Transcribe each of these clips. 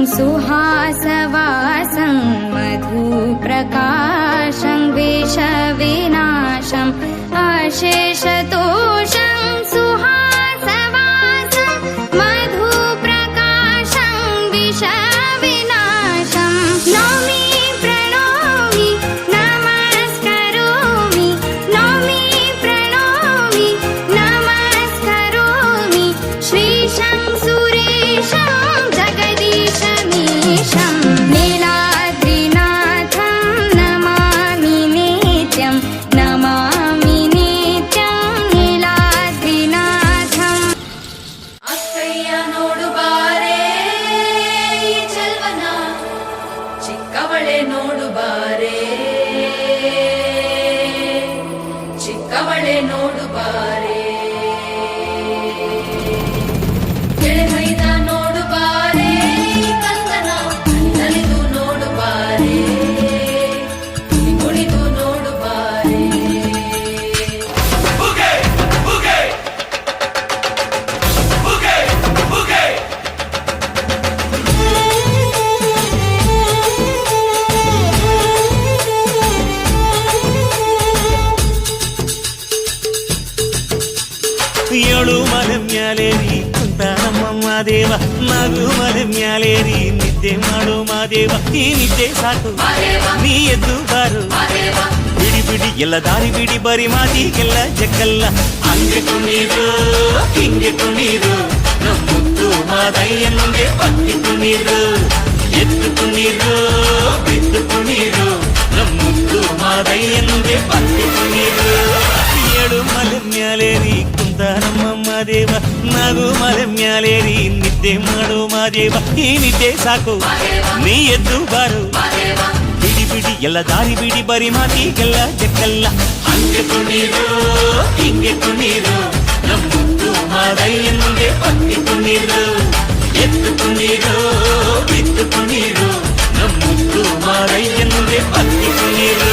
सुहासवासं मधुप्रकाशं विषविनाशम् अशेषतोषं सुहासवासं मधुप्रकाशं विषविनाशं नौमि प्रणौमि नमस्करोमि नौमि प्रणौमि नमस्करोमि श्रीशं सुरेशं जगदीशमीशं नीलाद्रिनाथं नमामि नित्यं नीलाद्रिनाथम् ಅಕ್ಕಯ್ಯ ನೋಡು ಬಾರೆ ಈ ಚೆಲ್ವನ ಚಿಕ್ಕವಳೆ ನೋಡು ಬಾರೆ ಚಿಕ್ಕವಳೆ ನೋಡು ಬಾರೆ ಎಳೆಮೈದ ನೋಡು ಬಾರೆ ಈ ಕಂದನ ನಲಿದು ನೋಡು ಬಾರೆ ಕುಣಿದು ನೋಡು ಬಾರೆ ಏಳು ಮಲೆ ಮ್ಯಾಲೇರಿ ಕುಂತ ನಮ್ಮಮ್ಮ ದೇವ ನಗು ಮಲೆ ಮ್ಯಾಲೇರಿ ನಿದ್ದೆ ಮಾಡು ಮಾದೇವ ಈ ನಿದ್ದೆ ಸಾಕು ನೀ ಎದ್ದು ಬಾರು ಬಿಡಿ ಬಿಡಿ ಎಲ್ಲ ದಾರಿ ಬಿಡಿ ಬರಿ ಮಾತಿಗೆಲ್ಲ ಜಕ್ಕಲ್ಲ ಹಂಗೆ ಕುಣೀರು ಹಿಂಗೆ ಕುಣೀರು ನಮ್ಮುತ್ತು ಮಾದಯ್ಯನಿಗೆ ಪತ್ತಿ ಕುಣೀರು ಎದ್ದು ಕುಣೀರು ಬಿದ್ದು ಕುಣೀರು ನಮ್ಮುತ್ತು ಮಾದಯ್ಯನಿಗೆ ಪತ್ತಿ ಕುಣೀರು ಏಳು ಮಲೆ ಮ್ಯಾಲೇರಿ ಕುಂತ ನಮ್ಮಮ್ಮ ದೇವ ನಗು ಮಲೆ ಮ್ಯಾಲೇರಿ ನಿದ್ದೆ ಮಾಡು ಮಾದೇವ ಈ ನಿದ್ದೆ ಸಾಕು ನೀ ಎದ್ದು ಬಾರು ಬಿಡಿ ಬಿಡಿ ಎಲ್ಲ ದಾರಿ ಬಿಡಿ ಬರಿ ಮಾತಿಗೆಲ್ಲ ಜಕ್ಕಲ್ಲ ಹಂಗೆ ಕುಣೀರು ಹಿಂಗೆ ಕುಣೀರು ನಮ್ಮುತ್ತು ಮಾದಯ್ಯನಿಗೆ ಪತ್ತಿ ಕುಣೀರು ಎದ್ದು ಕುಣೀರು ಬಿದ್ದು ಕುಣೀರು ನಮ್ಮುತ್ತು ಮಾದಯ್ಯನಿಗೆ ಪತ್ತಿ ಕುಣೀರು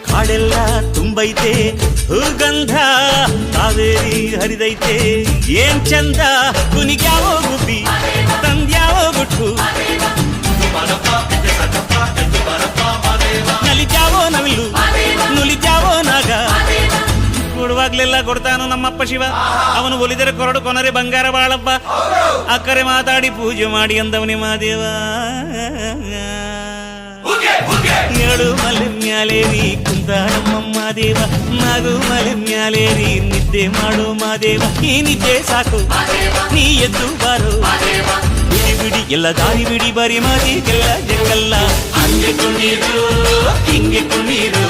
ಕಾಡೆಲ್ಲ ತುಂಬೈತೆ ಹೂಗಂಧ ಕಾವೇರಿ ಹರಿದೈತೆ ಏನ್ ಚಂದ ಕುನಿಗ್ಯಾವೋ ಗುಬ್ಬಿ ತಂದ್ಯಾವೋ ಗುಟ್ಟು ನಲಿದ್ಯಾವೋ ನವಿಲು ನುಲಿದ್ಯಾವೋ ನಾಗ ಕೊಡುವಾಗ್ಲೆಲ್ಲ ಕೊಡ್ತಾನು ನಮ್ಮಪ್ಪ ಶಿವ ಅವನು ಒಲಿದರೆ ಕೊರಡು ಕೊನರೆ ಬಂಗಾರ ಬಾಳಪ್ಪ ಅಕ್ಕರೆ ಮಾತಾಡಿ ಪೂಜೆ ಮಾಡಿ ಅಂದವನಿ ಮಾದೇವ ಏಳು ಮಲೆ ಮ್ಯಾಲೇರಿ ಕುಂತ ನಮ್ಮಮ್ಮ ದೇವ ನಗು ಮಲೆ ಮ್ಯಾಲೇರಿ ನಿದ್ದೆ ಮಾಡು ಮಾದೇವ ಈ ನಿದ್ದೆ ಸಾಕು ನೀ ಎದ್ದು ಬಾರು ಬಿಡಿ ಬಿಡಿ ಎಲ್ಲ ದಾರಿ ಬಿಡಿ ಬರಿ ಮಾತಿಗೆಲ್ಲ ಜಕ್ಕಲ್ಲ ಹಂಗೆ ಕುಣೀರು ಹಿಂಗೆ ಕುಣೀರು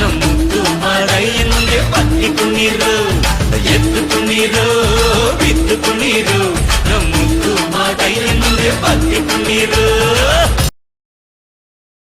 ನಮ್ಮುತ್ತು ಮಾದಯ್ಯನಿಗೆ ಪತ್ತಿ ಕುಣೀರು ಎದ್ದು ಕುಣೀರು ಬಿದ್ದು ಕುಣೀರು ನಮ್ಮುತ್ತು ಮಾದಯ್ಯನಿಗೆ ಪತ್ತಿ ಕುಣೀರು